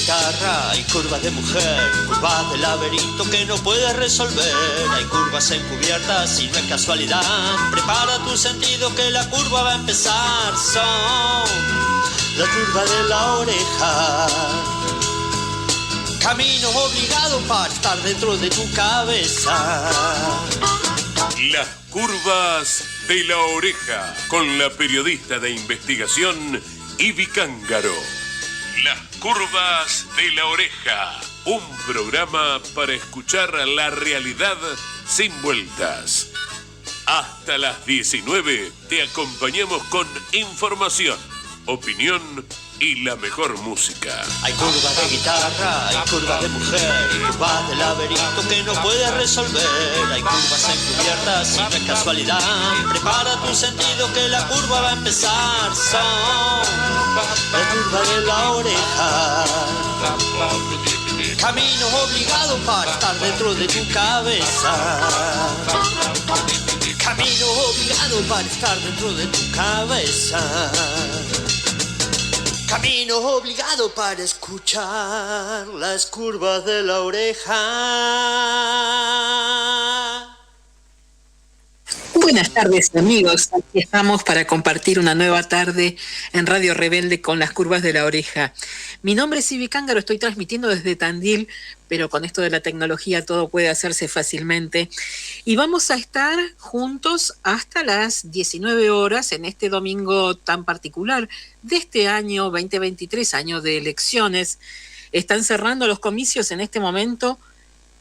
guitarra, hay curvas de mujer, curvas de laberinto que no puedes resolver. Hay curvas encubiertas y no es casualidad. Prepara tu sentido que la curva va a empezar. Son la curva de la oreja. Camino obligado para estar dentro de tu cabeza. Las curvas de la oreja, con la periodista de investigación Ivi Cángaro. Las curvas de la oreja, un programa para escuchar la realidad sin vueltas. Hasta las 19 te acompañamos con información, opinión y la mejor música. Hay curvas de guitarra, hay curvas de mujer, curvas de laberinto que no puedes resolver. Hay curvas encubiertas y no es casualidad. Prepara tu sentido que la curva va a empezar. Son la curva de la oreja. Camino obligado para estar dentro de tu cabeza. Camino obligado para estar dentro de tu cabeza. Camino obligado para escuchar las curvas de la oreja. Buenas tardes, amigos. Aquí estamos para compartir una nueva tarde en Radio Rebelde con las curvas de la oreja. Mi nombre es Ivi Cángaro, estoy transmitiendo desde Tandil, pero con esto de la tecnología todo puede hacerse fácilmente. Y vamos a estar juntos hasta las 19 horas en este domingo tan particular de este año 2023, año de elecciones. Están cerrando los comicios en este momento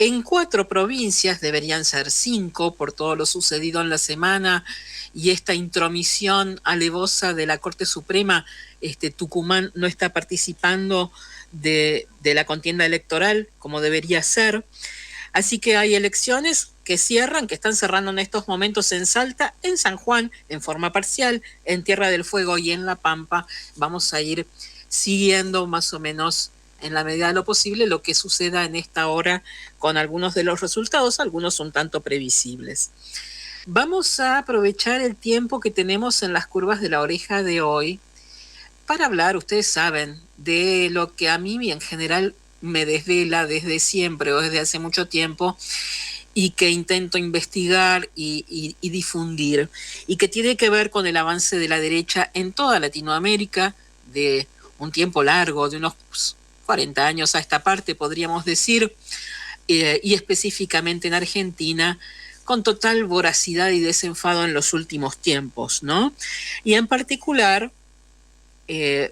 en 4 provincias, deberían ser 5 por todo lo sucedido en la semana y esta intromisión alevosa de la Corte Suprema. Tucumán no está participando de la contienda electoral como debería ser. Así que hay elecciones que están cerrando en estos momentos en Salta, en San Juan, en forma parcial, en Tierra del Fuego y en La Pampa. Vamos a ir siguiendo más o menos en la medida de lo posible lo que suceda en esta hora con algunos de los resultados, algunos un tanto previsibles. Vamos a aprovechar el tiempo que tenemos en las curvas de la oreja de hoy para hablar, ustedes saben, de lo que a mí en general me desvela desde siempre o desde hace mucho tiempo y que intento investigar y difundir, y que tiene que ver con el avance de la derecha en toda Latinoamérica de un tiempo largo, de unos 40 años a esta parte, podríamos decir, y específicamente en Argentina, con total voracidad y desenfado en los últimos tiempos, ¿no? Y en particular,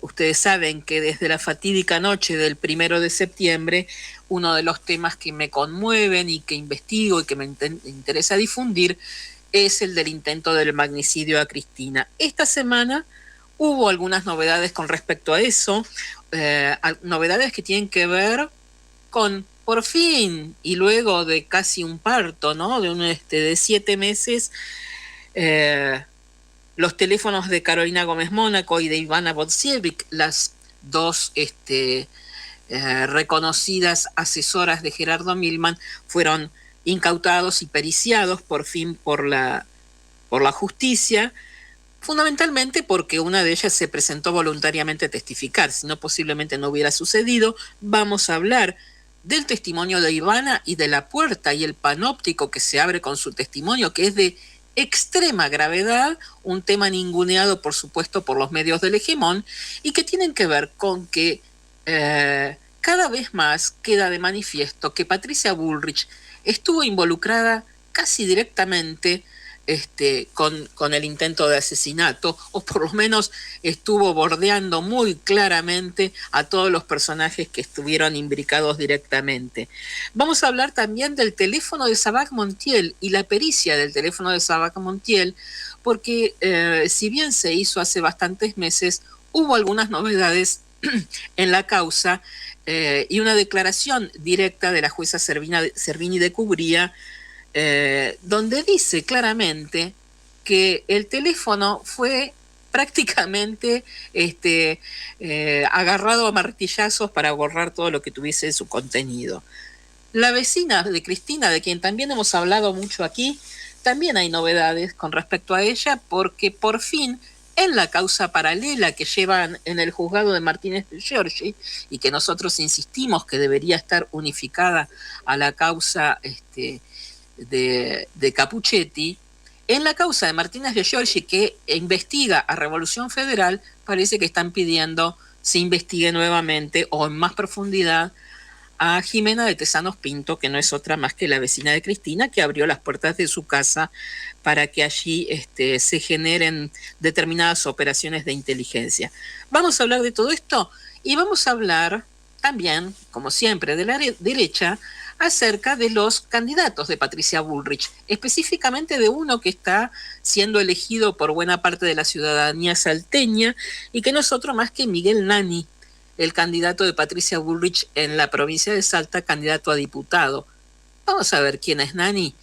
ustedes saben que desde la fatídica noche del 1 de septiembre, uno de los temas que me conmueven y que investigo y que me interesa difundir es el del intento del magnicidio a Cristina. Esta semana hubo algunas novedades con respecto a eso, novedades que tienen que ver con, por fin, y luego de casi un parto, ¿no? De 7 meses, los teléfonos de Carolina Gómez Mónaco y de Ivana Bodziewicz, las dos reconocidas asesoras de Gerardo Milman, fueron incautados y periciados por fin por la justicia, fundamentalmente porque una de ellas se presentó voluntariamente a testificar, si no posiblemente no hubiera sucedido. Vamos a hablar del testimonio de Ivana y de la puerta y el panóptico que se abre con su testimonio, que es de extrema gravedad, un tema ninguneado por supuesto por los medios del hegemón y que tienen que ver con que cada vez más queda de manifiesto que Patricia Bullrich estuvo involucrada casi directamente con el intento de asesinato, o por lo menos estuvo bordeando muy claramente a todos los personajes que estuvieron imbricados directamente. Vamos a hablar también del teléfono de Sabac Montiel y la pericia del teléfono de Sabac Montiel, porque si bien se hizo hace bastantes meses, hubo algunas novedades en la causa y una declaración directa de la jueza Servini de Cubría, donde dice claramente que el teléfono fue prácticamente agarrado a martillazos para borrar todo lo que tuviese en su contenido. La vecina de Cristina, de quien también hemos hablado mucho aquí, también hay novedades con respecto a ella, porque por fin en la causa paralela que llevan en el juzgado de Martínez de Giorgi y que nosotros insistimos que debería estar unificada a la causa de Capuchetti. En la causa de Martínez de Giorgi, que investiga a Revolución Federal, parece que están pidiendo se investigue nuevamente o en más profundidad a Jimena de Tesanos Pinto, que no es otra más que la vecina de Cristina, que abrió las puertas de su casa para que allí se generen determinadas operaciones de inteligencia. Vamos a hablar de todo esto y vamos a hablar también, como siempre, de la derecha, acerca de los candidatos de Patricia Bullrich, específicamente de uno que está siendo elegido por buena parte de la ciudadanía salteña y que no es otro más que Miguel Nani, el candidato de Patricia Bullrich en la provincia de Salta, candidato a diputado. Vamos a ver quién es Nani,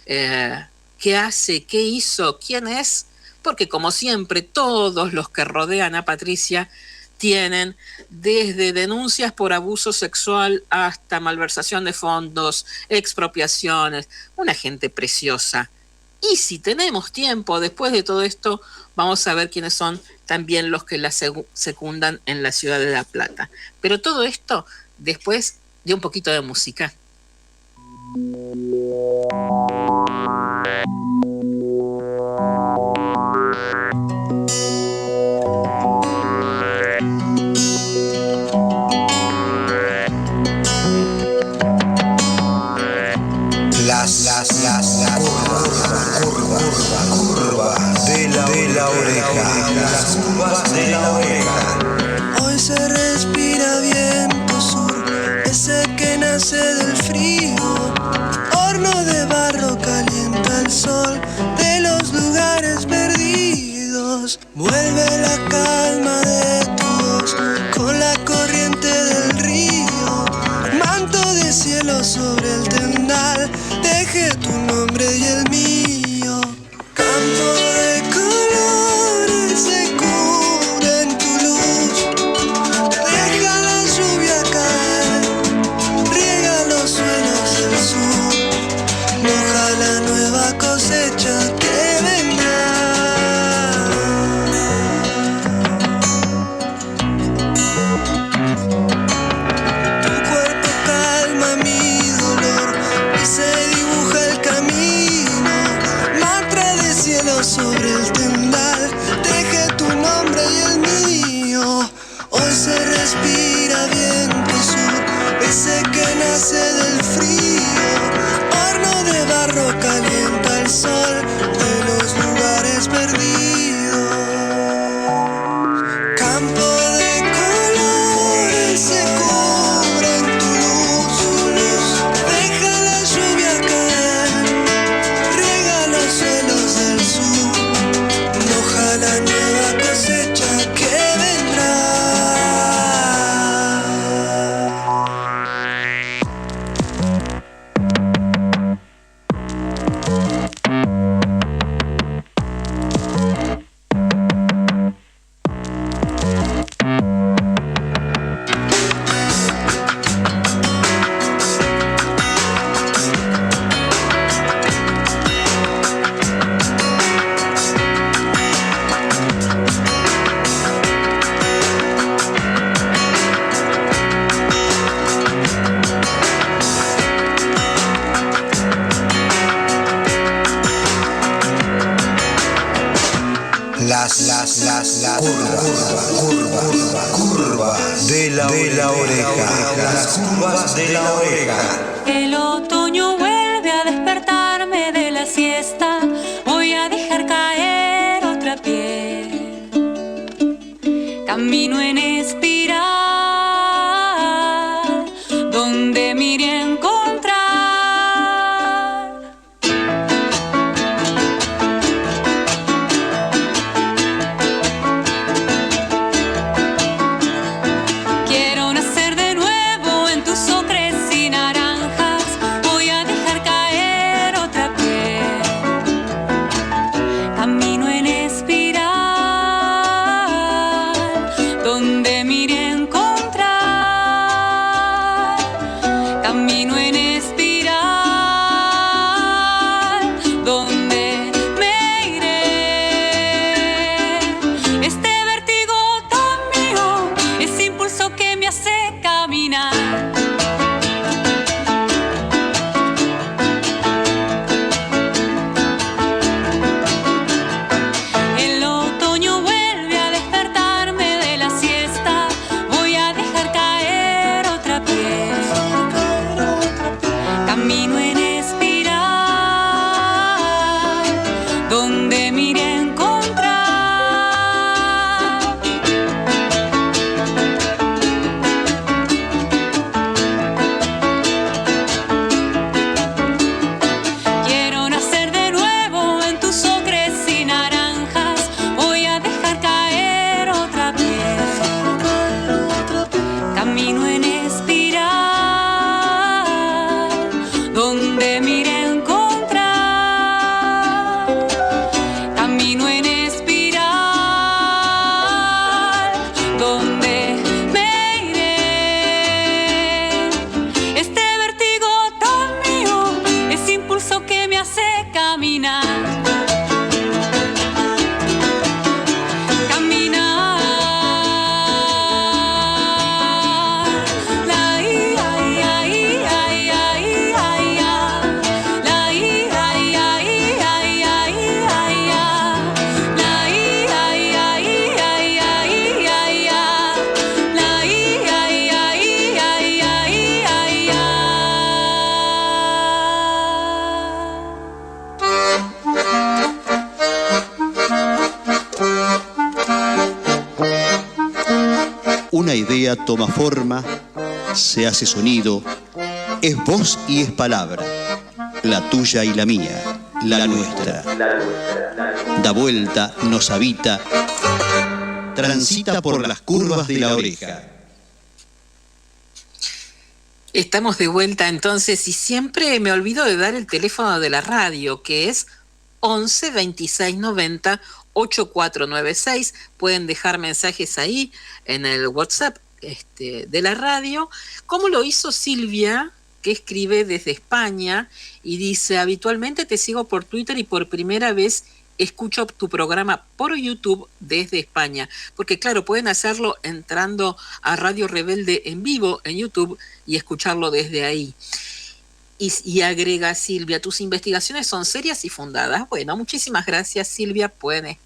qué hace, qué hizo, quién es, porque como siempre todos los que rodean a Patricia tienen desde denuncias por abuso sexual hasta malversación de fondos, expropiaciones, una gente preciosa. Y si tenemos tiempo, después de todo esto, vamos a ver quiénes son también los que la secundan en la ciudad de La Plata. Pero todo esto después de un poquito de música. Curva de la oreja. Las curvas de la oreja. Hoy se respira viento sur, ese que nace del frío. Horno de barro calienta el sol de los lugares perdidos. Vuelve la calma de tu voz con la corriente del río. Manto de cielo sobre el tendal, deje tu nombre y el mío. Campo de colores se cubre en tu luz. Deja la lluvia caer, riega los suelos del sur. Moja la nueva cosecha que vendrá. Tu cuerpo calma mi dolor y se dibuja el camino. Mantra de cielo sobre el tendal, deje tu nombre y el mío. Hoy se respira viento sur, ese que nace del frío. Horno de barro calienta el sol de los lugares perdidos. Campo de colores se cubre en tu luz. Deja la lluvia caer, riega los suelos del sur. Moja la nueva cosecha que vendrá. Curva de la oreja. Las curvas de la oreja. El otoño vuelve a despertarme de la siesta. Voy a dejar caer otra piel. Camino en espiral, donde me iré a encontrar. Quiero nacer de nuevo en tus ocres y naranjas. Voy a dejar caer otra piel. Camino en espiral, donde una idea toma forma, se hace sonido, es voz y es palabra, la tuya y la mía, la nuestra. Da vuelta, nos habita, transita por las curvas de la oreja. Estamos de vuelta entonces y siempre me olvido de dar el teléfono de la radio, que es 11 26 90 8496. Pueden dejar mensajes ahí en el WhatsApp de la radio, como lo hizo Silvia, que escribe desde España y dice: habitualmente te sigo por Twitter y por primera vez escucho tu programa por YouTube desde España. Porque claro, pueden hacerlo entrando a Radio Rebelde en vivo en YouTube y escucharlo desde ahí. Y agrega Silvia: tus investigaciones son serias y fundadas. Bueno, muchísimas gracias, Silvia. Pueden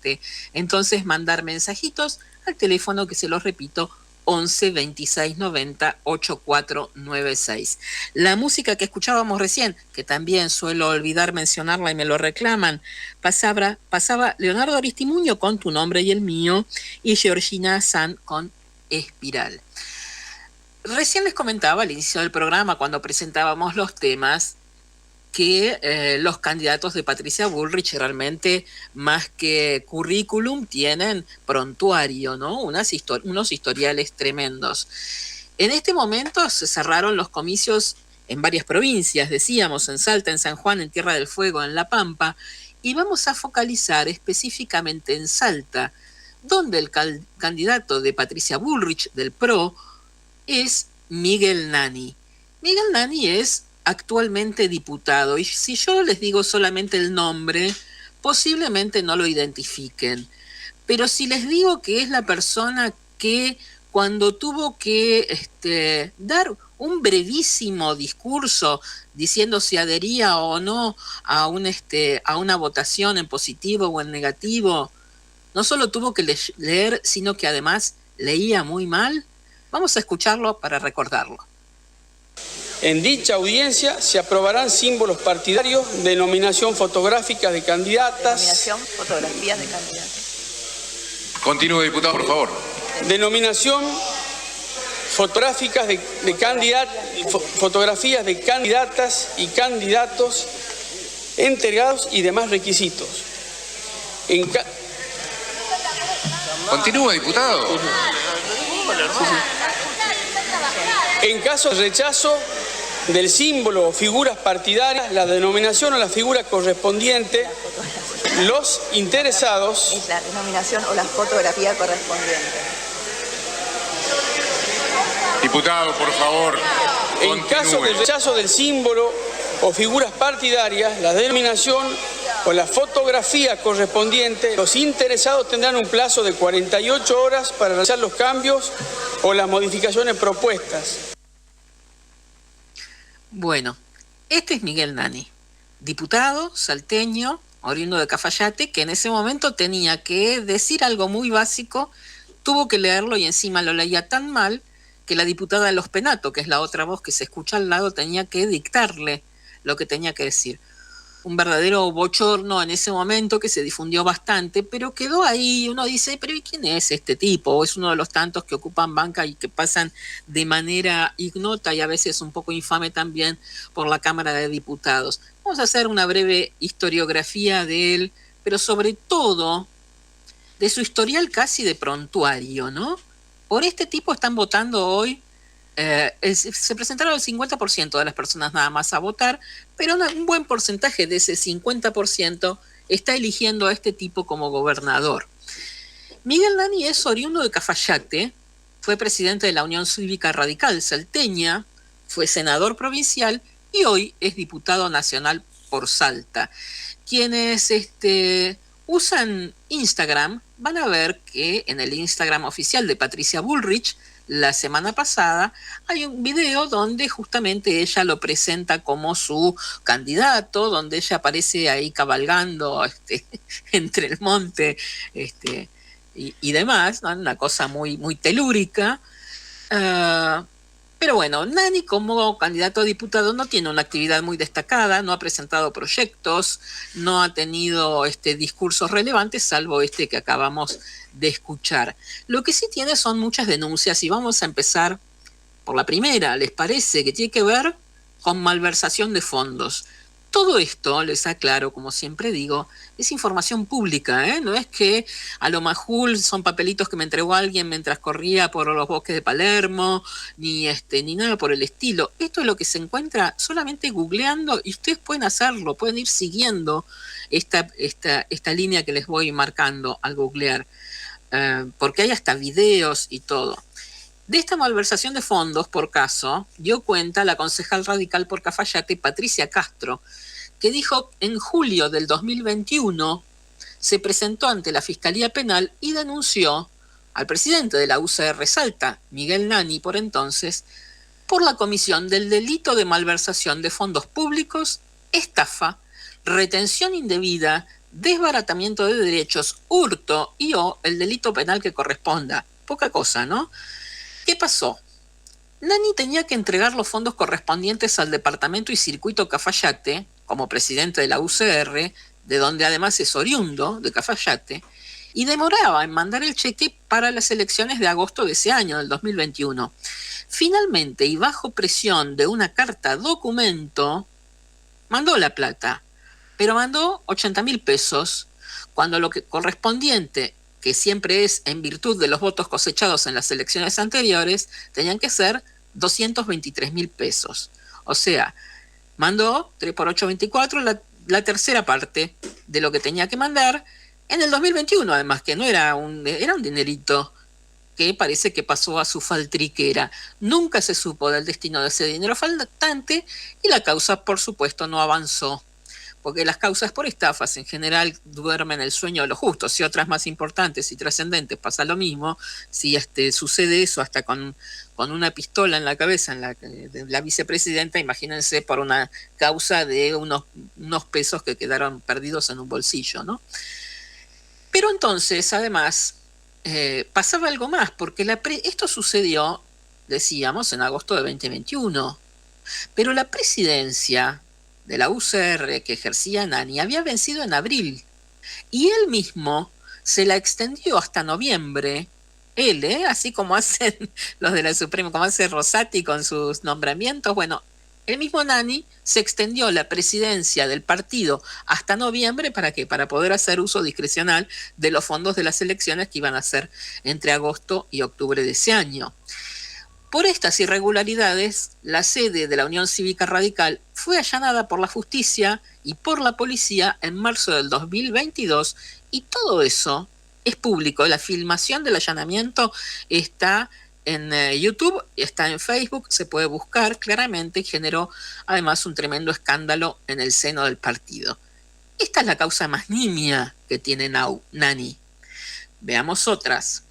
entonces mandar mensajitos al teléfono que se los repito, 11 26 90 8496. La música que escuchábamos recién, que también suelo olvidar mencionarla y me lo reclaman, pasaba Leonardo Aristimuño con Tu nombre y el mío y Georgina Sanz con Espiral. Recién les comentaba al inicio del programa, cuando presentábamos los temas, que los candidatos de Patricia Bullrich realmente, más que currículum, tienen prontuario, ¿no? Unos historiales tremendos. En este momento se cerraron los comicios en varias provincias, decíamos, en Salta, en San Juan, en Tierra del Fuego, en La Pampa, y vamos a focalizar específicamente en Salta, donde el candidato de Patricia Bullrich, del PRO, es Miguel Nani. Miguel Nani es actualmente diputado, y si yo les digo solamente el nombre, posiblemente no lo identifiquen. Pero si les digo que es la persona que cuando tuvo que dar un brevísimo discurso diciendo si adhería o no a una votación en positivo o en negativo, no solo tuvo que leer, sino que además leía muy mal. Vamos a escucharlo para recordarlo. En dicha audiencia se aprobarán símbolos partidarios, denominación fotográfica de candidatas. Denominación fotografías de candidatas. Continúe, diputado, por favor. Denominación fotográficas fotografías de candidatas y candidatos entregados y demás requisitos. Continúe, diputado. En caso de rechazo del símbolo o figuras partidarias, la denominación o la figura correspondiente, los interesados... Es la denominación o la fotografía correspondiente. Diputado, por favor. En caso de rechazo del símbolo o figuras partidarias, la denominación o la fotografía correspondiente, los interesados tendrán un plazo de 48 horas para realizar los cambios o las modificaciones propuestas. Bueno, este es Miguel Nani, diputado salteño, oriundo de Cafayate, que en ese momento tenía que decir algo muy básico, tuvo que leerlo y encima lo leía tan mal que la diputada de Los Penato, que es la otra voz que se escucha al lado, tenía que dictarle lo que tenía que decir. Un verdadero bochorno en ese momento que se difundió bastante, pero quedó ahí. Uno dice, pero ¿y quién es este tipo? O es uno de los tantos que ocupan banca y que pasan de manera ignota y a veces un poco infame también por la Cámara de Diputados. Vamos a hacer una breve historiografía de él, pero sobre todo de su historial casi de prontuario, ¿no? Por este tipo están votando hoy. Se presentaron el 50% de las personas nada más a votar, pero un buen porcentaje de ese 50% está eligiendo a este tipo como gobernador. Miguel Nani es oriundo de Cafayate, fue presidente de la Unión Cívica Radical salteña, fue senador provincial y hoy es diputado nacional por Salta. Quienes usan Instagram van a ver que en el Instagram oficial de Patricia Bullrich, la semana pasada, hay un video donde justamente ella lo presenta como su candidato, donde ella aparece ahí cabalgando entre el monte y demás, ¿no? Una cosa muy, muy telúrica. Pero Pero bueno, Nani como candidato a diputado no tiene una actividad muy destacada, no ha presentado proyectos, no ha tenido discursos relevantes, salvo este que acabamos de escuchar. Lo que sí tiene son muchas denuncias y vamos a empezar por la primera, ¿les parece? Que tiene que ver con malversación de fondos. Todo esto, les aclaro, como siempre digo, es información pública, ¿eh? No es que a lo majul son papelitos que me entregó alguien mientras corría por los bosques de Palermo, ni nada por el estilo. Esto es lo que se encuentra solamente googleando y ustedes pueden hacerlo, pueden ir siguiendo esta línea que les voy marcando al googlear, porque hay hasta videos y todo. De esta malversación de fondos, por caso, dio cuenta la concejal radical por Cafayate, Patricia Castro, que dijo en julio del 2021 se presentó ante la Fiscalía Penal y denunció al presidente de la UCR Salta, Miguel Nani, por entonces, por la comisión del delito de malversación de fondos públicos, estafa, retención indebida, desbaratamiento de derechos, hurto y o el delito penal que corresponda. Poca cosa, ¿no? ¿Qué pasó? Nani tenía que entregar los fondos correspondientes al departamento y circuito Cafayate, como presidente de la UCR, de donde además es oriundo de Cafayate, y demoraba en mandar el cheque para las elecciones de agosto de ese año, del 2021. Finalmente, y bajo presión de una carta documento, mandó la plata, pero mandó 80.000 pesos, cuando lo que correspondiente, que siempre es en virtud de los votos cosechados en las elecciones anteriores, tenían que ser 223.000 pesos. O sea, mandó 3 por 8, 24, la tercera parte de lo que tenía que mandar en el 2021, además, que no era era un dinerito que parece que pasó a su faltriquera. Nunca se supo del destino de ese dinero faltante y la causa, por supuesto, no avanzó, porque las causas por estafas en general duermen el sueño de los justos. Si otras más importantes y trascendentes pasa lo mismo, si sucede eso hasta con una pistola en la cabeza de la vicepresidenta, imagínense por una causa de unos pesos que quedaron perdidos en un bolsillo, ¿no? Pero entonces, además, pasaba algo más, porque esto sucedió, decíamos, en agosto de 2021, pero la presidencia de la UCR que ejercía Nani había vencido en abril y él mismo se la extendió hasta noviembre. Él, así como hacen los de la Suprema, como hace Rosati con sus nombramientos, bueno, el mismo Nani se extendió la presidencia del partido hasta noviembre. ¿Para qué? Para poder hacer uso discrecional de los fondos de las elecciones que iban a ser entre agosto y octubre de ese año. Por estas irregularidades, la sede de la Unión Cívica Radical fue allanada por la justicia y por la policía en marzo del 2022 y todo eso es público. La filmación del allanamiento está en YouTube, está en Facebook, se puede buscar claramente y generó además un tremendo escándalo en el seno del partido. Esta es la causa más nimia que tiene Nani. Veamos otras.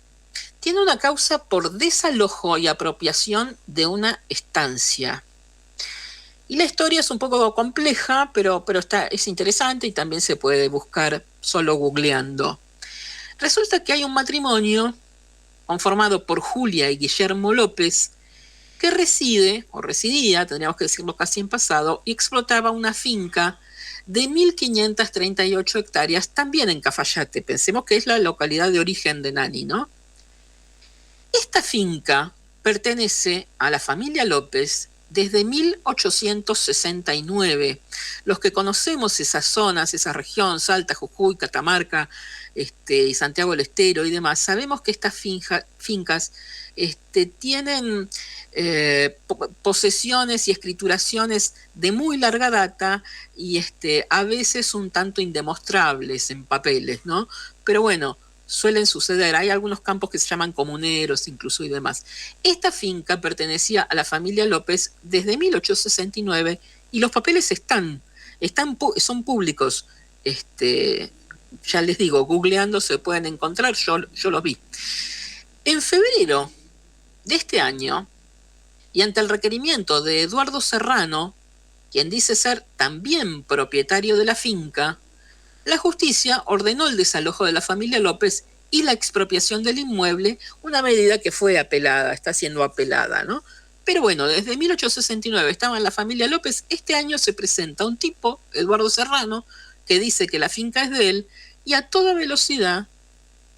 Tiene una causa por desalojo y apropiación de una estancia. Y la historia es un poco compleja, pero es interesante y también se puede buscar solo googleando. Resulta que hay un matrimonio conformado por Julia y Guillermo López que residía, tendríamos que decirlo casi en pasado, y explotaba una finca de 1.538 hectáreas también en Cafayate. Pensemos que es la localidad de origen de Nani, ¿no? Esta finca pertenece a la familia López desde 1869. Los que conocemos esas zonas, esa región, Salta, Jujuy, Catamarca, y Santiago del Estero y demás, sabemos que estas fincas tienen posesiones y escrituraciones de muy larga data y a veces un tanto indemostrables en papeles, ¿no? Pero bueno, suelen suceder. Hay algunos campos que se llaman comuneros incluso y demás. Esta finca pertenecía a la familia López desde 1869 y los papeles son públicos. Ya les digo, googleando se pueden encontrar, yo los vi. En febrero de este año, y ante el requerimiento de Eduardo Serrano, quien dice ser también propietario de la finca, la justicia ordenó el desalojo de la familia López y la expropiación del inmueble, una medida que fue apelada, está siendo apelada, ¿no? Pero bueno, desde 1869 estaba en la familia López. Este año se presenta un tipo, Eduardo Serrano, que dice que la finca es de él, y a toda velocidad,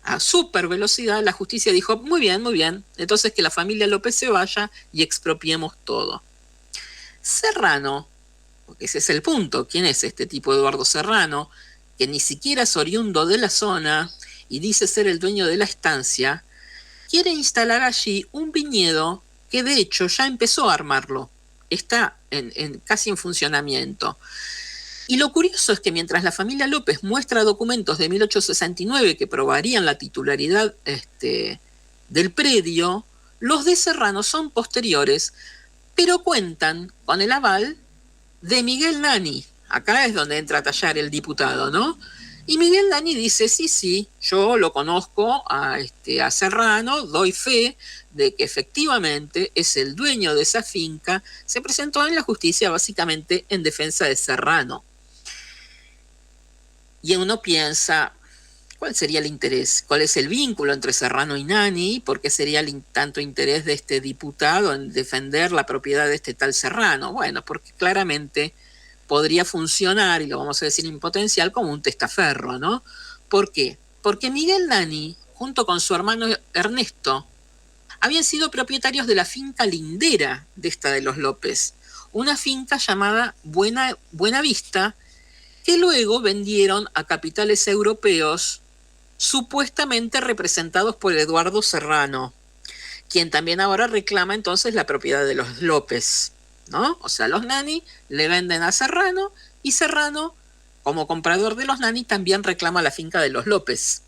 a super velocidad, la justicia dijo, muy bien, entonces que la familia López se vaya y expropiemos todo. Serrano, porque ese es el punto, ¿quién es este tipo Eduardo Serrano? Que ni siquiera es oriundo de la zona y dice ser el dueño de la estancia, quiere instalar allí un viñedo que de hecho ya empezó a armarlo, está casi en funcionamiento. Y lo curioso es que mientras la familia López muestra documentos de 1869 que probarían la titularidad del predio, los de Serrano son posteriores, pero cuentan con el aval de Miguel Nani. Acá es donde entra a tallar el diputado, ¿no? Y Miguel Nani dice, sí, yo lo conozco a Serrano, doy fe de que efectivamente es el dueño de esa finca, se presentó en la justicia básicamente en defensa de Serrano. Y uno piensa, ¿cuál sería el interés? ¿Cuál es el vínculo entre Serrano y Nani? ¿Por qué sería tanto interés de este diputado en defender la propiedad de este tal Serrano? Bueno, porque claramente podría funcionar, y lo vamos a decir en potencial, como un testaferro, ¿no? ¿Por qué? Porque Miguel Nani, junto con su hermano Ernesto, habían sido propietarios de la finca lindera de esta de los López, una finca llamada Buena Vista, que luego vendieron a capitales europeos supuestamente representados por Eduardo Serrano, quien también ahora reclama entonces la propiedad de los López, ¿no? O sea, los Nani le venden a Serrano y Serrano, como comprador de los Nani, también reclama la finca de los López.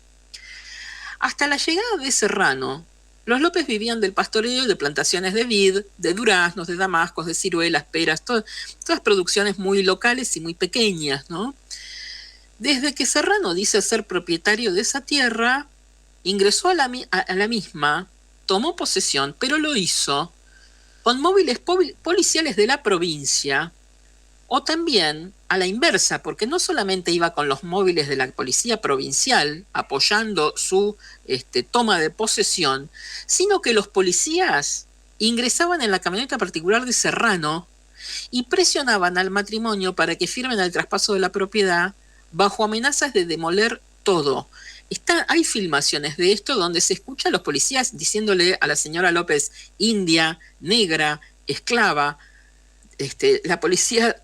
Hasta la llegada de Serrano, los López vivían del pastoreo y de plantaciones de vid, de duraznos, de damascos, de ciruelas, peras, todas producciones muy locales y muy pequeñas, ¿no? Desde que Serrano dice ser propietario de esa tierra, ingresó a la misma, tomó posesión, pero lo hizo con móviles policiales de la provincia, o también a la inversa, porque no solamente iba con los móviles de la policía provincial apoyando su toma de posesión, sino que los policías ingresaban en la camioneta particular de Serrano y presionaban al matrimonio para que firmen el traspaso de la propiedad bajo amenazas de demoler todo. Hay filmaciones de esto donde se escucha a los policías diciéndole a la señora López, india, negra, esclava, la policía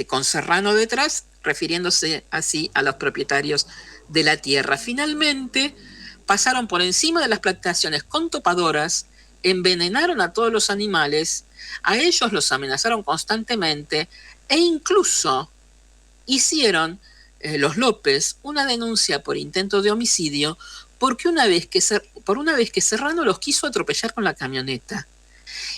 con Serrano detrás, refiriéndose así a los propietarios de la tierra. Finalmente, pasaron por encima de las plantaciones con topadoras, envenenaron a todos los animales, a ellos los amenazaron constantemente e incluso hicieron los López una denuncia por intento de homicidio porque una vez que Serrano los quiso atropellar con la camioneta.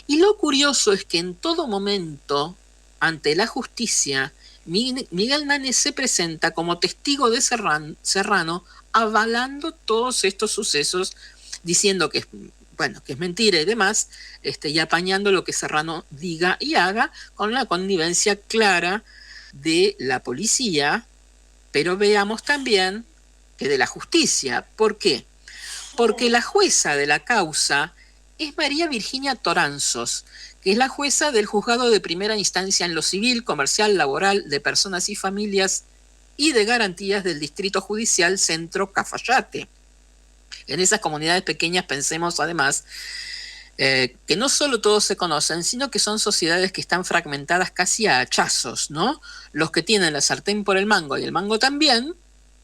Y lo curioso es que en todo momento, ante la justicia, Miguel Nani se presenta como testigo de Serrano, avalando todos estos sucesos, diciendo que es mentira y demás, y apañando lo que Serrano diga y haga, con la connivencia clara de la policía, pero veamos también que de la justicia. ¿Por qué? Porque la jueza de la causa es María Virginia Toranzos, que es la jueza del juzgado de primera instancia en lo civil, comercial, laboral, de personas y familias y de garantías del Distrito Judicial Centro Cafayate. En esas comunidades pequeñas pensemos además que no solo todos se conocen, sino que son sociedades que están fragmentadas casi a hachazos, ¿no? Los que tienen la sartén por el mango y el mango también,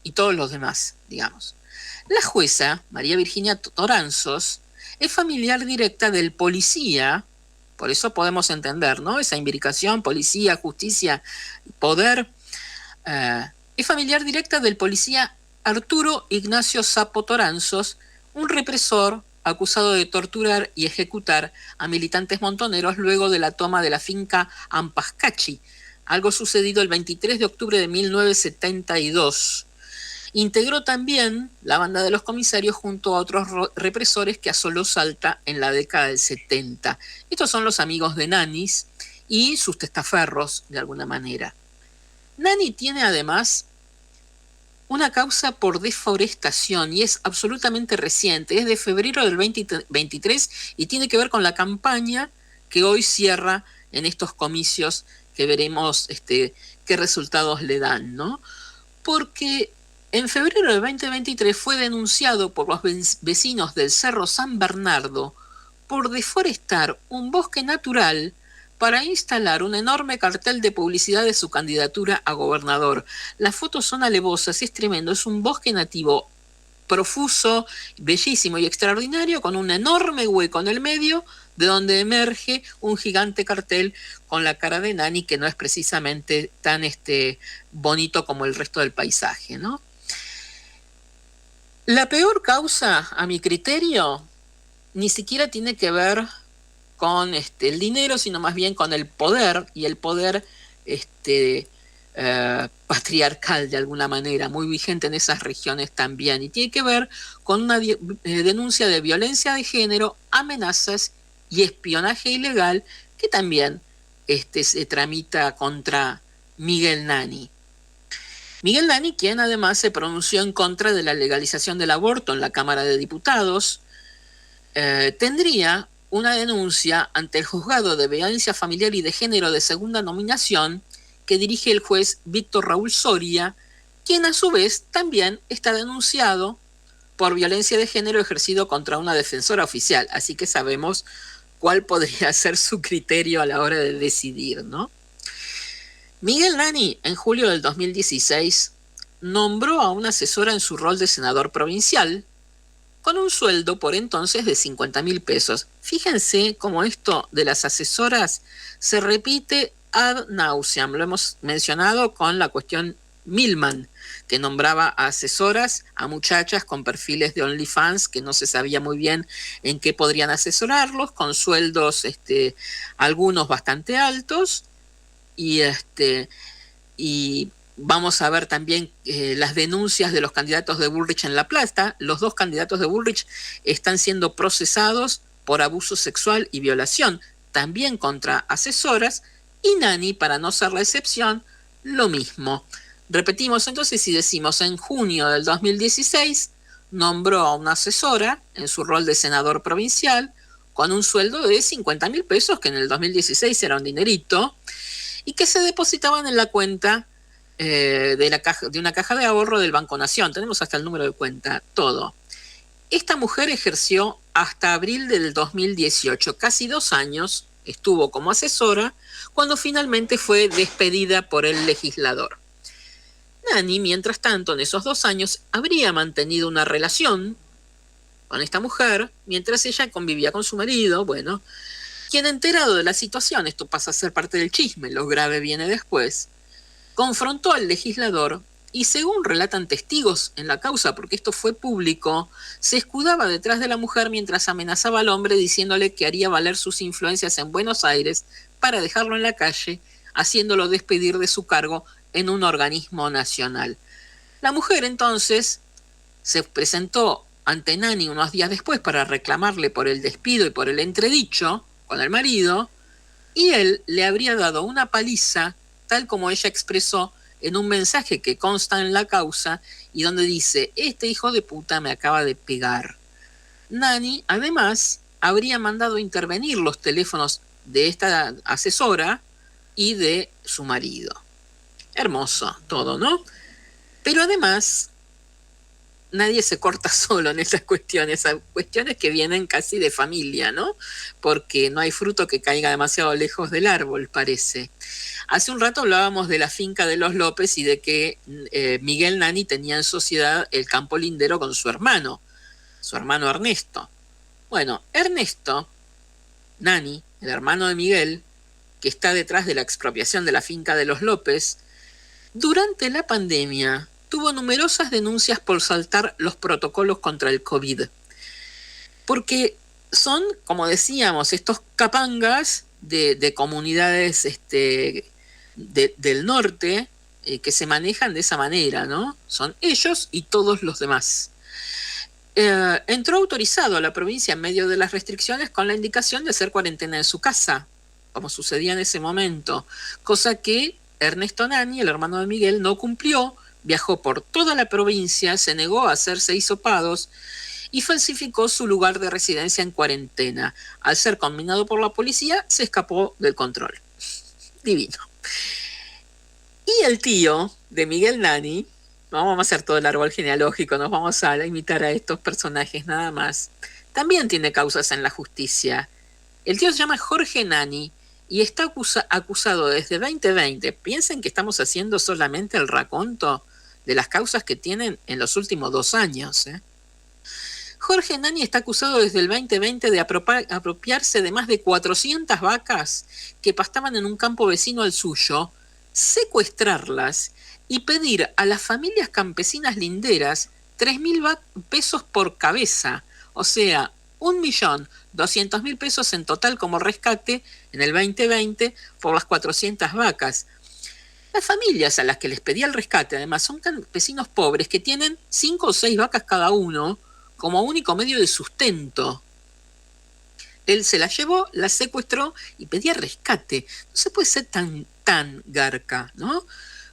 y todos los demás, digamos. La jueza, María Virginia Toranzos, es familiar directa del policía, por eso podemos entender, ¿no? Esa imbricación, policía, justicia, poder. Es familiar directa del policía Arturo Ignacio Sapo Toranzos, un represor acusado de torturar y ejecutar a militantes montoneros luego de la toma de la finca Ampascachi, algo sucedido el 23 de octubre de 1972. Integró también la banda de los comisarios junto a otros represores que asoló Salta en la década del 70. Estos son los amigos de Nanis y sus testaferros, de alguna manera. Nani tiene además una causa por deforestación y es absolutamente reciente, es de febrero del 2023 y tiene que ver con la campaña que hoy cierra en estos comicios que veremos qué resultados le dan, ¿no? Porque en febrero del 2023 fue denunciado por los vecinos del Cerro San Bernardo por deforestar un bosque natural para instalar un enorme cartel de publicidad de su candidatura a gobernador. Las fotos son alevosas, es tremendo, es un bosque nativo profuso, bellísimo y extraordinario, con un enorme hueco en el medio, de donde emerge un gigante cartel con la cara de Nani, que no es precisamente tan bonito como el resto del paisaje, ¿no? La peor causa, a mi criterio, ni siquiera tiene que ver con el dinero, sino más bien con el poder, y el poder patriarcal de alguna manera, muy vigente en esas regiones también, y tiene que ver con una denuncia de violencia de género, amenazas y espionaje ilegal que también se tramita contra Miguel Nani. Miguel Nani, quien además se pronunció en contra de la legalización del aborto en la Cámara de Diputados, tendría una denuncia ante el Juzgado de Violencia Familiar y de Género de segunda nominación que dirige el juez Víctor Raúl Soria, quien a su vez también está denunciado por violencia de género ejercido contra una defensora oficial, así que sabemos cuál podría ser su criterio a la hora de decidir, ¿no? Miguel Nani, en julio del 2016, nombró a una asesora en su rol de senador provincial, con un sueldo por entonces de 50.000 pesos. Fíjense cómo esto de las asesoras se repite ad nauseam. Lo hemos mencionado con la cuestión Milman, que nombraba a asesoras, a muchachas con perfiles de OnlyFans que no se sabía muy bien en qué podrían asesorarlos, con sueldos algunos bastante altos, y vamos a ver también las denuncias de los candidatos de Bullrich en La Plata. Los dos candidatos de Bullrich están siendo procesados por abuso sexual y violación, también contra asesoras, y Nani, para no ser la excepción, lo mismo. Repetimos entonces y decimos, en junio del 2016 nombró a una asesora en su rol de senador provincial con un sueldo de 50.000 pesos, que en el 2016 era un dinerito, y que se depositaban en la cuenta de una caja de ahorro del Banco Nación. Tenemos hasta el número de cuenta, todo. Esta mujer ejerció hasta abril del 2018, casi 2 años estuvo como asesora, cuando finalmente fue despedida por el legislador. Nani, mientras tanto, en esos 2 años, habría mantenido una relación con esta mujer, mientras ella convivía con su marido, bueno, quien, enterado de la situación, esto pasa a ser parte del chisme, lo grave viene después, confrontó al legislador y, según relatan testigos en la causa, porque esto fue público, se escudaba detrás de la mujer mientras amenazaba al hombre diciéndole que haría valer sus influencias en Buenos Aires para dejarlo en la calle, haciéndolo despedir de su cargo en un organismo nacional. La mujer entonces se presentó ante Nani unos días después para reclamarle por el despido y por el entredicho con el marido, y él le habría dado una paliza, tal como ella expresó en un mensaje que consta en la causa y donde dice: este hijo de puta me acaba de pegar. Nani, además, habría mandado intervenir los teléfonos de esta asesora y de su marido. Hermoso todo, ¿no? Pero además, nadie se corta solo en esas cuestiones que vienen casi de familia, ¿no? Porque no hay fruto que caiga demasiado lejos del árbol, parece. Hace un rato hablábamos de la finca de los López y de que Miguel Nani tenía en sociedad el campo lindero con su hermano Ernesto. Bueno, Ernesto Nani, el hermano de Miguel, que está detrás de la expropiación de la finca de los López, durante la pandemia tuvo numerosas denuncias por saltar los protocolos contra el COVID. Porque son, como decíamos, estos capangas de comunidades del norte que se manejan de esa manera, ¿no? Son ellos y todos los demás. Entró autorizado a la provincia en medio de las restricciones con la indicación de hacer cuarentena en su casa, como sucedía en ese momento, cosa que Ernesto Nani, el hermano de Miguel, no cumplió. Viajó por toda la provincia, se negó a hacerse hisopados y falsificó su lugar de residencia en cuarentena. Al ser conminado por la policía, se escapó del control. Divino. Y el tío de Miguel Nani, no vamos a hacer todo el árbol genealógico, nos vamos a imitar a estos personajes nada más, también tiene causas en la justicia. El tío se llama Jorge Nani y está acusado desde 2020. Piensen que estamos haciendo solamente el raconto de las causas que tienen en los últimos 2 años. Jorge Nani está acusado desde el 2020 de apropiarse de más de 400 vacas que pastaban en un campo vecino al suyo, secuestrarlas y pedir a las familias campesinas linderas 3.000 pesos por cabeza, o sea, 1.200.000 pesos en total como rescate en el 2020 por las 400 vacas. Las familias a las que les pedía el rescate, además, son campesinos pobres que tienen 5 o 6 vacas cada uno como único medio de sustento. Él se las llevó, las secuestró y pedía rescate. No se puede ser tan garca, ¿no?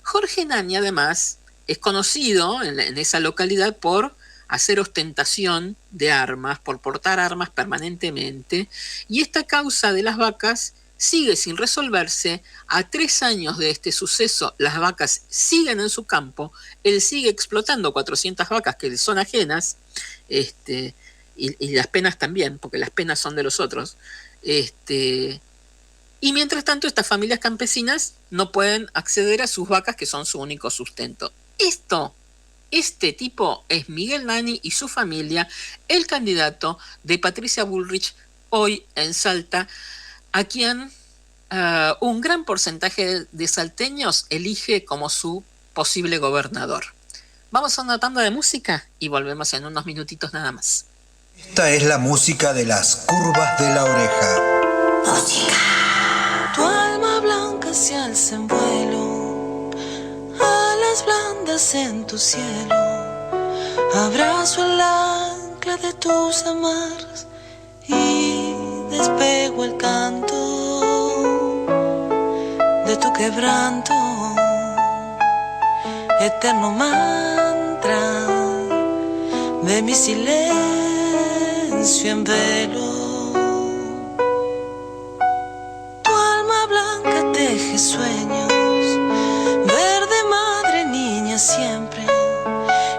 Jorge Nani, además, es conocido en esa localidad por hacer ostentación de armas, por portar armas permanentemente, y esta causa de las vacas sigue sin resolverse. A 3 años de este suceso, las vacas siguen en su campo, él sigue explotando 400 vacas que le son ajenas, y las penas también, porque las penas son de los otros, y mientras tanto estas familias campesinas no pueden acceder a sus vacas, que son su único sustento. Este tipo es Miguel Nani y su familia, el candidato de Patricia Bullrich hoy en Salta, a quien un gran porcentaje de salteños elige como su posible gobernador. Vamos a una tanda de música y volvemos en unos minutitos nada más. Esta es la música de las curvas de la oreja. Música. Tu alma blanca se alza en vuelo, alas blandas en tu cielo. Abrazo el ancla de tus amarras y despego el canto de tu quebranto. Eterno mantra de mi silencio en velo. Tu alma blanca teje sueños, verde madre, niña siempre.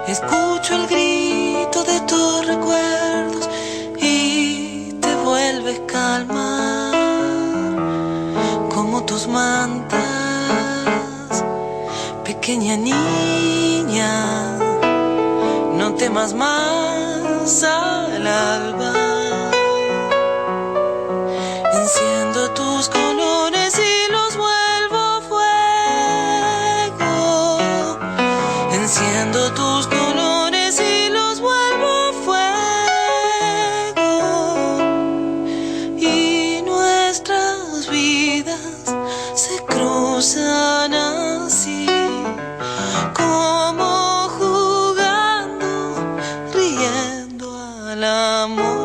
Escucho el grito de tus recuerdos y te vuelves calma como tus mantas. Pequeña niña, no temas más al alba. Enciendo tus colores y los vuelvo fuego. Enciendo tus colores y los vuelvo fuego. Y nuestras vidas se cruzan así, como jugando, riendo al amor.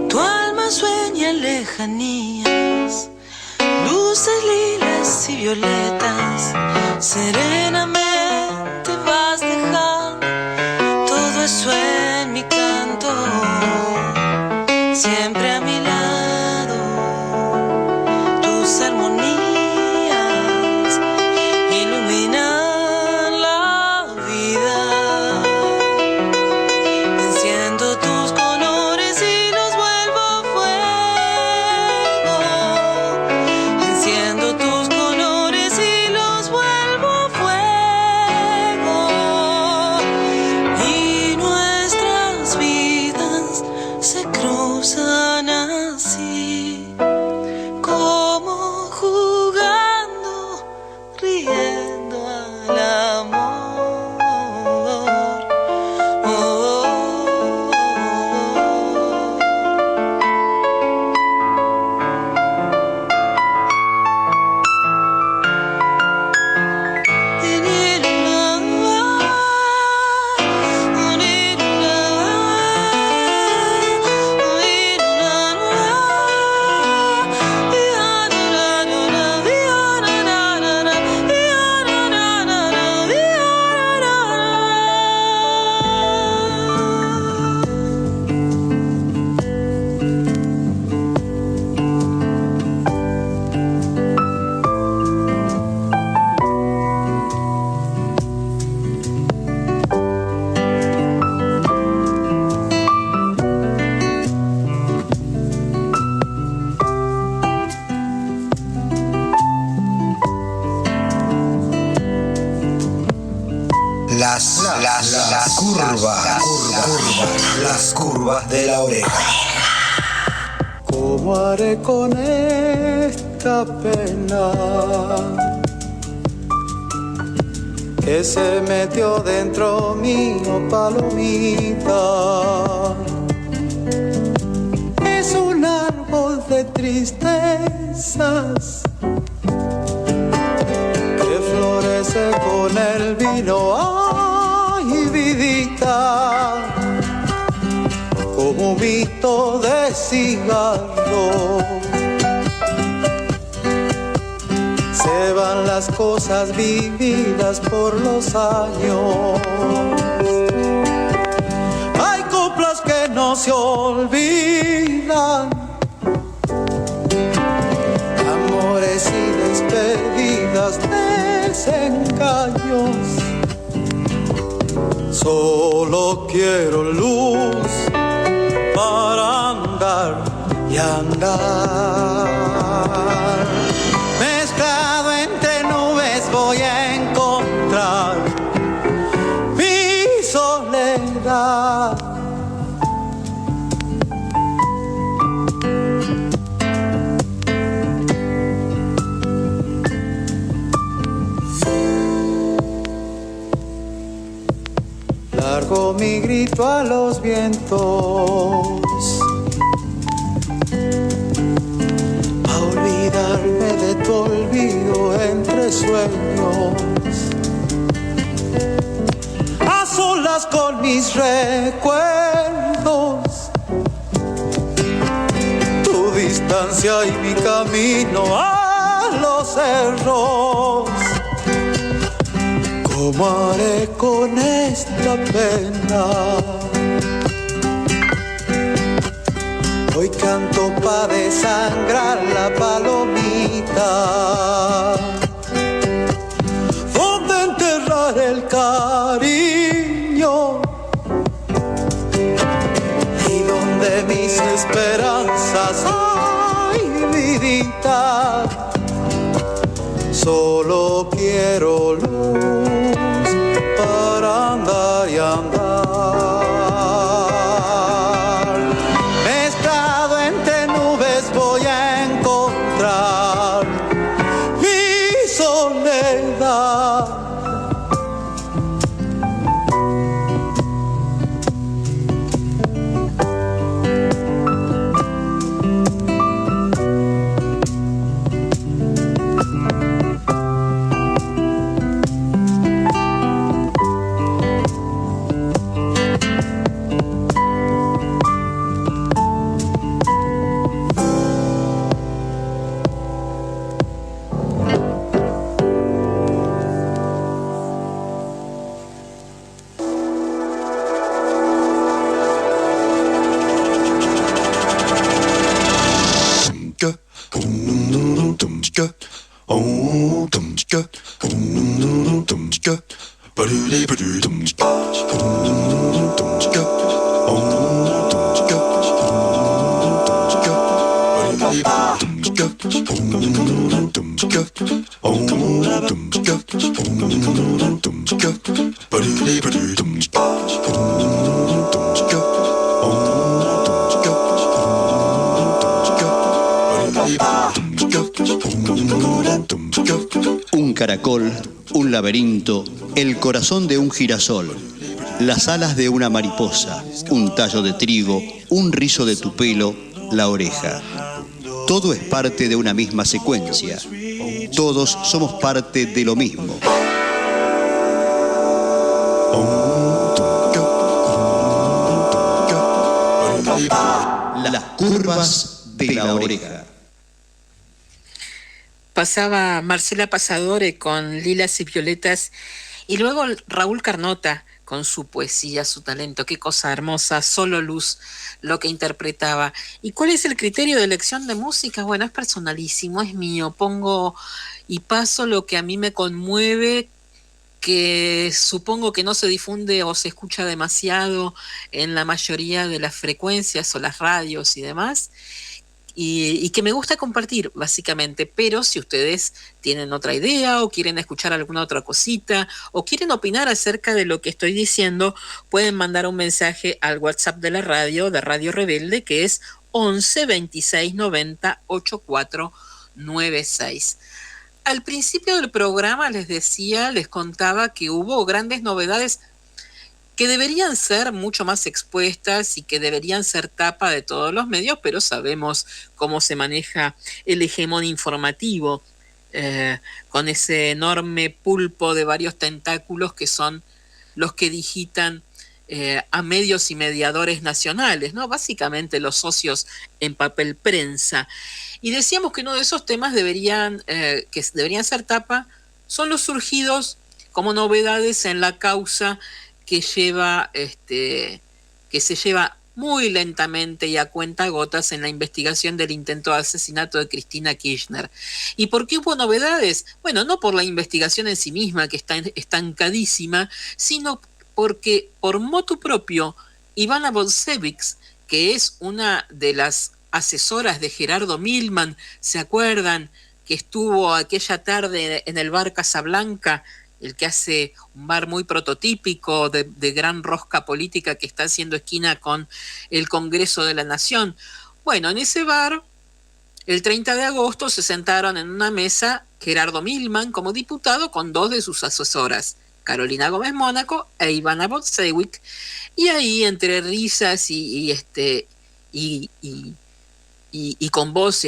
Tu alma sueña en lejanías, luces lilas y violetas. Serenamente vas dejando todo eso en mi canto. Siempre a mi lado, tus armonías iluminan la vida. Enciendo tus colores y los vuelvo fuego. Enciendo tus colores y los vuelvo fuego. sonriendo al amor. Las curvas de la oreja. ¿Cómo haré con esta pena que se metió dentro mío, palomita? Es un árbol de tristezas que florece con el vino. Ay, vidita, como un mito de cigarro, se van las cosas vividas por los años. Hay coplas que no se olvidan, amores y despedidas, desengaños. Solo quiero luz para andar y andar. Mezclado entre nubes voy a encontrar mi soledad. Largo mi grito a los vientos, a olvidarme de tu olvido entre sueños, a solas con mis recuerdos, tu distancia y mi camino a los cerros. ¿Cómo haré con esta pena? Hoy canto pa' desangrar la palomita. ¿Dónde enterrar el cariño? Y donde mis esperanzas, ay, vidita. Solo quiero luz para andar y andar. Mezclado entre nubes voy a encontrar mi soledad. caracol, un laberinto, el corazón de un girasol, las alas de una mariposa, un tallo de trigo, un rizo de tu pelo, la oreja. Todo es parte de una misma secuencia. Todos somos parte de lo mismo. Las curvas de la oreja. Pasaba Marcela Pasadore con Lilas y Violetas y luego Raúl Carnota con su poesía, su talento. Qué cosa hermosa, solo luz lo que interpretaba. ¿Y cuál es el criterio de elección de música? Bueno, es personalísimo, es mío. Pongo y paso lo que a mí me conmueve, que supongo que no se difunde o se escucha demasiado en la mayoría de las frecuencias o las radios y demás, y que me gusta compartir básicamente. Pero si ustedes tienen otra idea o quieren escuchar alguna otra cosita o quieren opinar acerca de lo que estoy diciendo, pueden mandar un mensaje al WhatsApp de la radio, de Radio Rebelde, que es 11 26 90 8496. Al principio del programa les contaba que hubo grandes novedades que deberían ser mucho más expuestas y que deberían ser tapa de todos los medios, pero sabemos cómo se maneja el hegemón informativo, con ese enorme pulpo de varios tentáculos que son los que digitan a medios y mediadores nacionales, ¿no? Básicamente los socios en papel prensa. Y decíamos que uno de esos temas que deberían ser tapa son los surgidos como novedades en la causa que se lleva muy lentamente y a cuentagotas en la investigación del intento de asesinato de Cristina Kirchner. ¿Y por qué hubo novedades? Bueno, no por la investigación en sí misma, que está estancadísima, sino porque por motu propio, Ivana Bolsevics, que es una de las asesoras de Gerardo Milman, ¿se acuerdan? Que estuvo aquella tarde en el bar Casablanca, el que hace un bar muy prototípico de gran rosca política que está haciendo esquina con el Congreso de la Nación. Bueno, en ese bar, el 30 de agosto se sentaron en una mesa Gerardo Milman como diputado con dos de sus asesoras, Carolina Gómez Mónaco e Ivana Bolsevic, y ahí entre risas y con voz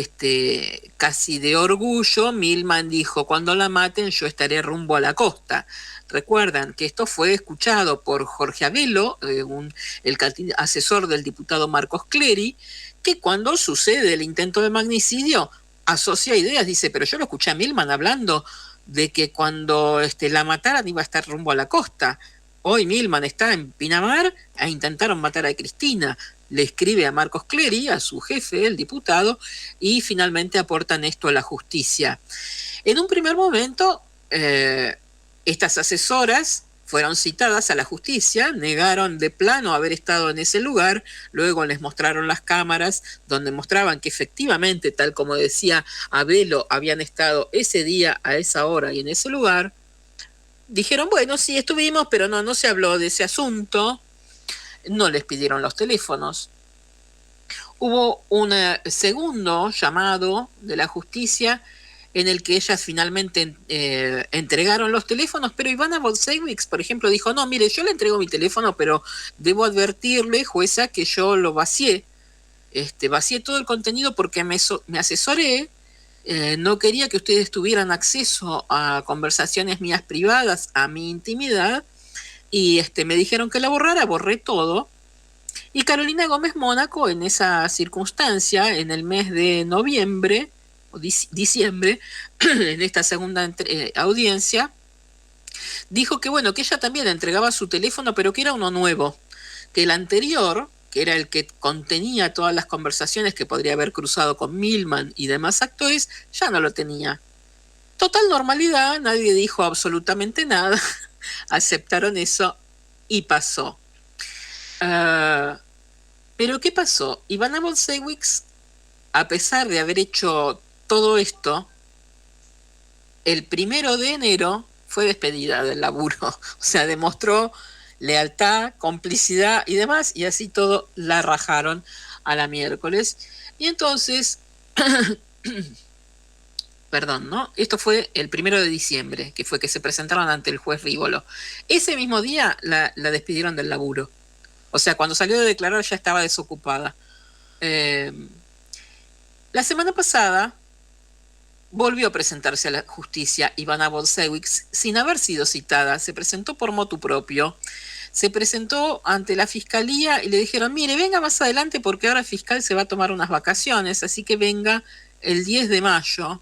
casi de orgullo, Milman dijo: cuando la maten yo estaré rumbo a la costa. Recuerdan que esto fue escuchado por Jorge Abelo, el asesor del diputado Marcos Clery, que cuando sucede el intento de magnicidio asocia ideas, dice: pero yo lo escuché a Milman hablando de que cuando la mataran iba a estar rumbo a la costa. Hoy Milman está en Pinamar e intentaron matar a Cristina. Le escribe a Marcos Clery, a su jefe, el diputado, y finalmente aportan esto a la justicia. En un primer momento, estas asesoras fueron citadas a la justicia, negaron de plano haber estado en ese lugar, luego les mostraron las cámaras donde mostraban que efectivamente, tal como decía Abelo, habían estado ese día, a esa hora y en ese lugar. Dijeron: bueno, sí, estuvimos, pero no se habló de ese asunto. No les pidieron los teléfonos. Hubo un segundo llamado de la justicia en el que ellas finalmente entregaron los teléfonos, pero Ivana Bolsevic, por ejemplo, dijo: no, mire, yo le entrego mi teléfono, pero debo advertirle, jueza, que yo lo vacié. Vacié todo el contenido porque me asesoré, no quería que ustedes tuvieran acceso a conversaciones mías privadas, a mi intimidad, y me dijeron que la borrara, borré todo. Y Carolina Gómez Mónaco, en esa circunstancia, en el mes de noviembre o diciembre, en esta segunda audiencia, dijo que bueno, que ella también entregaba su teléfono, pero que era uno nuevo, que el anterior, que era el que contenía todas las conversaciones que podría haber cruzado con Milman y demás actores, ya no lo tenía. Total normalidad, nadie dijo absolutamente nada. Aceptaron eso y pasó. Pero ¿qué pasó? Ivana Bolsevic, a pesar de haber hecho todo esto, el 1 de enero fue despedida del laburo. O sea, demostró lealtad, complicidad y demás, y así todo la rajaron a la miércoles. Y entonces perdón, ¿no? Esto fue el 1 de diciembre, que fue que se presentaron ante el juez Rívolo. Ese mismo día la despidieron del laburo. O sea, cuando salió de declarar ya estaba desocupada. La semana pasada volvió a presentarse a la justicia Ivana Bolšević sin haber sido citada. Se presentó por motu propio. Se presentó ante la fiscalía y le dijeron, mire, venga más adelante porque ahora el fiscal se va a tomar unas vacaciones, así que venga el 10 de mayo.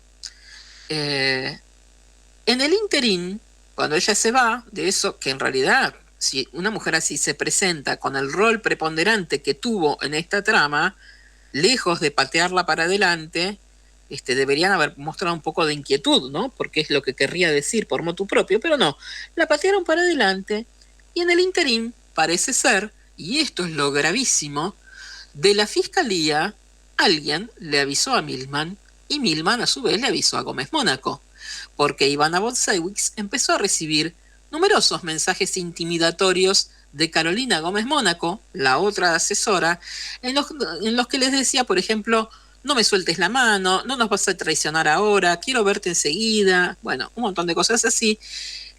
En el interín, cuando ella se va, de eso que en realidad, si una mujer así se presenta con el rol preponderante que tuvo en esta trama, lejos de patearla para adelante, deberían haber mostrado un poco de inquietud, ¿no? Porque es lo que querría decir por motu propio, pero no, la patearon para adelante y en el interín parece ser, y esto es lo gravísimo, de la fiscalía alguien le avisó a Milman y Milman a su vez le avisó a Gómez Mónaco, porque Ivana Bolšević empezó a recibir numerosos mensajes intimidatorios de Carolina Gómez Mónaco, la otra asesora, en los que les decía, por ejemplo, no me sueltes la mano, no nos vas a traicionar ahora, quiero verte enseguida, bueno, un montón de cosas así,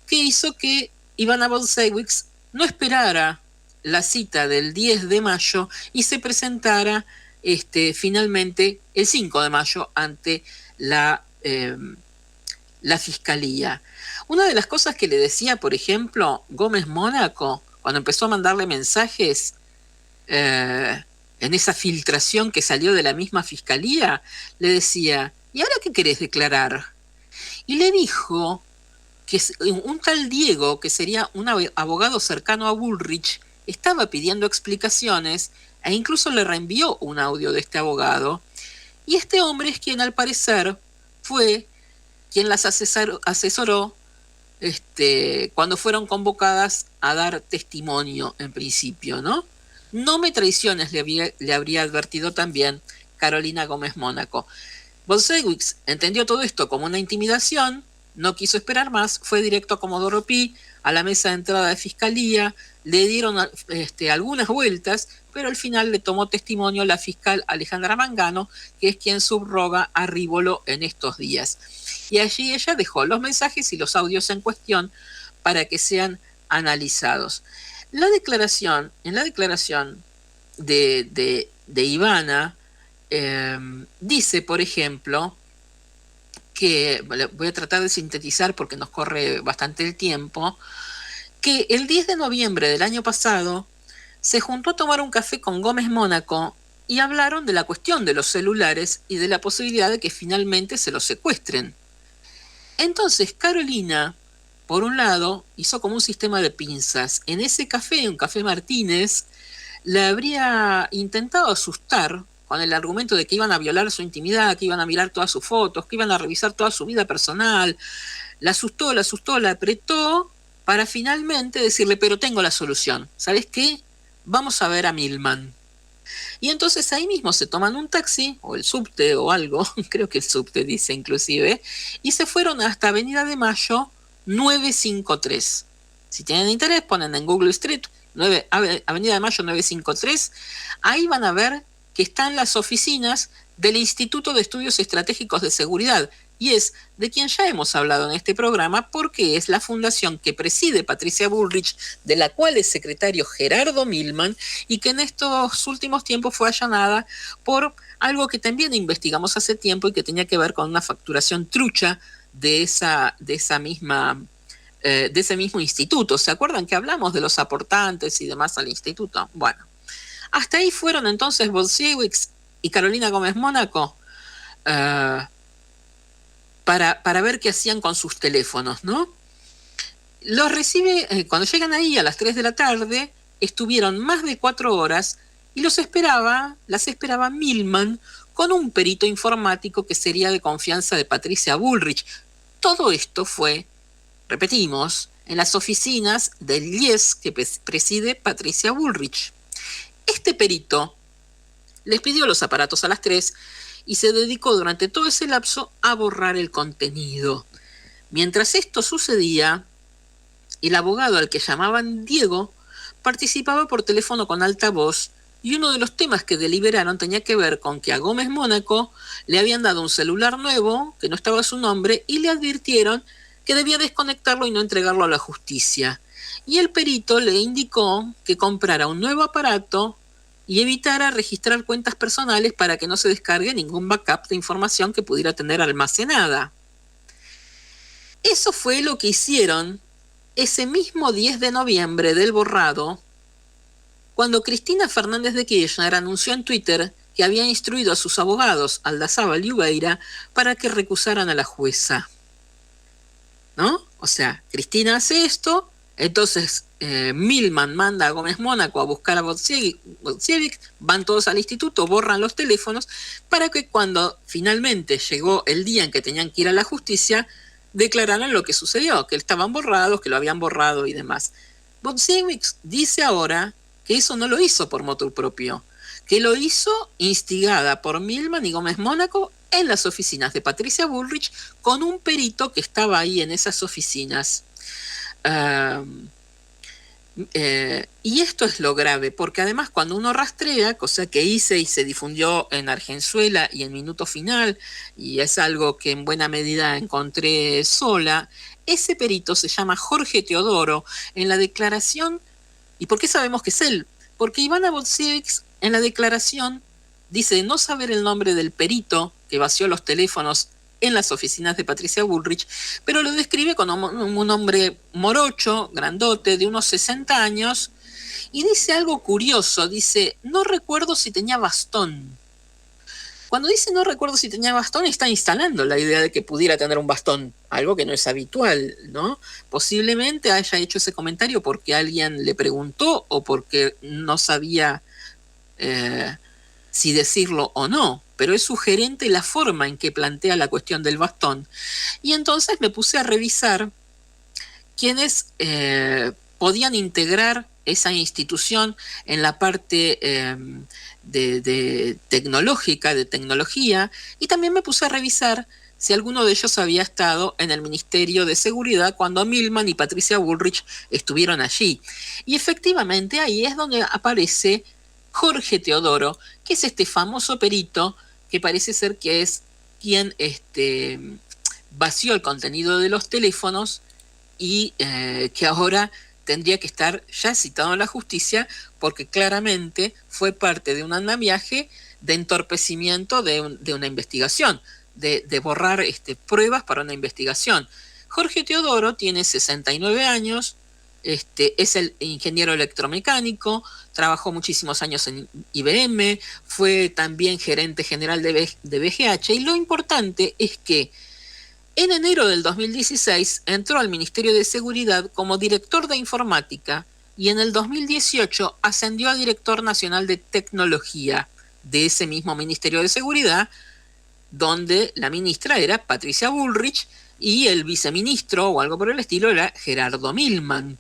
que hizo que Ivana Bolšević no esperara la cita del 10 de mayo y se presentara finalmente el 5 de mayo ante la fiscalía. Una de las cosas que le decía, por ejemplo, Gómez Mónaco, cuando empezó a mandarle mensajes en esa filtración que salió de la misma fiscalía, le decía, ¿y ahora qué querés declarar? Y le dijo que un tal Diego, que sería un abogado cercano a Bullrich, estaba pidiendo explicaciones e incluso le reenvió un audio de este abogado. Y este hombre es quien, al parecer, fue quien las asesoró cuando fueron convocadas a dar testimonio en principio, ¿no? No me traiciones, le habría advertido también Carolina Gómez Mónaco. Bolšević entendió todo esto como una intimidación, no quiso esperar más, fue directo a Comodoro Pi, a la mesa de entrada de fiscalía, le dieron algunas vueltas, pero al final le tomó testimonio la fiscal Alejandra Mangano, que es quien subroga a Rívolo en estos días. Y allí ella dejó los mensajes y los audios en cuestión para que sean analizados. En la declaración de Ivana, dice, por ejemplo, que voy a tratar de sintetizar porque nos corre bastante el tiempo, que el 10 de noviembre del año pasado se juntó a tomar un café con Gómez Mónaco y hablaron de la cuestión de los celulares y de la posibilidad de que finalmente se los secuestren. Entonces Carolina, por un lado, hizo como un sistema de pinzas. En ese café, un café Martínez, la habría intentado asustar con el argumento de que iban a violar su intimidad, que iban a mirar todas sus fotos, que iban a revisar toda su vida personal. La asustó, la apretó para finalmente decirle, pero tengo la solución. ¿Sabes qué? Vamos a ver a Milman. Y entonces ahí mismo se toman un taxi, o el subte o algo, creo que el subte dice inclusive, y se fueron hasta Avenida de Mayo 953. Si tienen interés, ponen en Google Street Avenida de Mayo 953, ahí van a ver que están las oficinas del Instituto de Estudios Estratégicos de Seguridad, y es de quien ya hemos hablado en este programa porque es la fundación que preside Patricia Bullrich, de la cual es secretario Gerardo Milman, y que en estos últimos tiempos fue allanada por algo que también investigamos hace tiempo y que tenía que ver con una facturación trucha de ese mismo instituto. ¿Se acuerdan que hablamos de los aportantes y demás al instituto? Bueno, hasta ahí fueron entonces Bolšević y Carolina Gómez Mónaco para ver qué hacían con sus teléfonos, ¿no? Los recibe, cuando llegan ahí a las 3 de la tarde, estuvieron más de 4 horas y las esperaba Milman con un perito informático que sería de confianza de Patricia Bullrich. Todo esto fue, repetimos, en las oficinas del IES que preside Patricia Bullrich. Este perito les pidió los aparatos a las 3 y se dedicó durante todo ese lapso a borrar el contenido. Mientras esto sucedía, el abogado al que llamaban Diego participaba por teléfono con altavoz Y uno de los temas que deliberaron tenía que ver con que a Gómez Mónaco le habían dado un celular nuevo, que no estaba a su nombre, y le advirtieron que debía desconectarlo y no entregarlo a la justicia. Y el perito le indicó que comprara un nuevo aparato y evitara registrar cuentas personales para que no se descargue ningún backup de información que pudiera tener almacenada. Eso fue lo que hicieron ese mismo 10 de noviembre del borrado, cuando Cristina Fernández de Kirchner anunció en Twitter que había instruido a sus abogados, Aldazábal y Ubeira, para que recusaran a la jueza. ¿No? O sea, Cristina hace esto, entonces Milman manda a Gómez Mónaco a buscar a Botsiewicz, van todos al instituto, borran los teléfonos, para que cuando finalmente llegó el día en que tenían que ir a la justicia, declararan lo que sucedió, que estaban borrados, que lo habían borrado y demás. Botsiewicz dice ahora que eso no lo hizo por motu propio, que lo hizo instigada por Milman y Gómez Mónaco en las oficinas de Patricia Bullrich con un perito que estaba ahí en esas oficinas. Y esto es lo grave, porque además cuando uno rastrea, cosa que hice y se difundió en Argenzuela y en Minuto Final, y es algo que en buena medida encontré sola, ese perito se llama Jorge Teodoro. En la declaración, ¿y por qué sabemos que es él? Porque Ivana Botsiewicz en la declaración dice no saber el nombre del perito que vació los teléfonos en las oficinas de Patricia Bullrich, pero lo describe como un hombre morocho, grandote, de unos 60 años, y dice algo curioso, dice, no recuerdo si tenía bastón. Cuando dice no recuerdo si tenía bastón, está instalando la idea de que pudiera tener un bastón, algo que no es habitual, ¿no? Posiblemente haya hecho ese comentario porque alguien le preguntó o porque no sabía si decirlo o no, pero es sugerente la forma en que plantea la cuestión del bastón. Y entonces me puse a revisar quiénes podían integrar esa institución en la parte de tecnología, y también me puse a revisar si alguno de ellos había estado en el Ministerio de Seguridad cuando Milman y Patricia Bullrich estuvieron allí. Y efectivamente ahí es donde aparece Jorge Teodoro, que es este famoso perito que parece ser que es quien vació el contenido de los teléfonos y que ahora tendría que estar ya citado en la justicia porque claramente fue parte de un andamiaje de entorpecimiento de una investigación, de borrar pruebas para una investigación. Jorge Teodoro tiene 69 años, es el ingeniero electromecánico, trabajó muchísimos años en IBM, fue también gerente general de BGH, y lo importante es que en enero del 2016 entró al Ministerio de Seguridad como director de informática y en el 2018 ascendió a director nacional de tecnología de ese mismo Ministerio de Seguridad, donde la ministra era Patricia Bullrich y el viceministro o algo por el estilo era Gerardo Milman.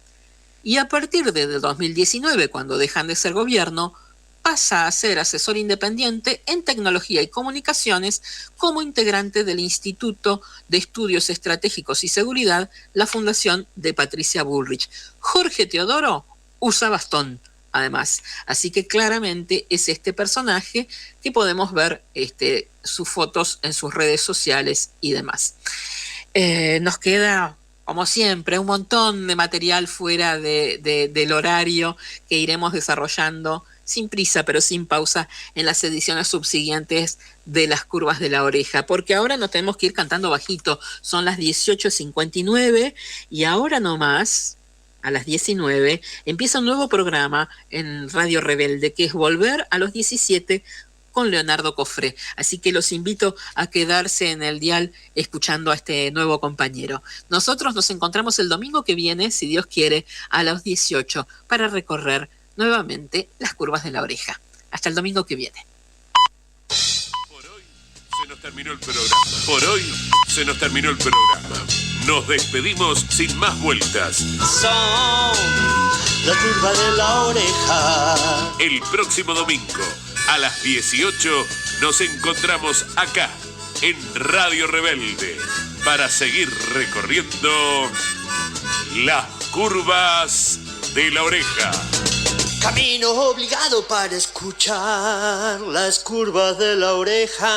Y a partir de 2019, cuando dejan de ser gobierno, pasa a ser asesor independiente en tecnología y comunicaciones como integrante del Instituto de Estudios Estratégicos y Seguridad, la fundación de Patricia Bullrich. Jorge Teodoro usa bastón, además. Así que claramente es este personaje que podemos ver sus fotos en sus redes sociales y demás. Nos queda, como siempre, un montón de material fuera del horario que iremos desarrollando sin prisa, pero sin pausa, en las ediciones subsiguientes de Las Curvas de la Oreja, porque ahora nos tenemos que ir cantando bajito. Son las 18:59 y ahora nomás, a las 19, empieza un nuevo programa en Radio Rebelde, que es Volver a los 17 con Leonardo Cofré. Así que los invito a quedarse en el dial escuchando a este nuevo compañero. Nosotros nos encontramos el domingo que viene, si Dios quiere, a las 18 para recorrer nuevamente Las Curvas de la Oreja. Hasta el domingo que viene. Por hoy se nos terminó el programa. Nos despedimos sin más vueltas. Son la curva de la oreja. El próximo domingo a las 18 nos encontramos acá en Radio Rebelde para seguir recorriendo Las Curvas de la Oreja. Camino obligado para escuchar las curvas de la oreja.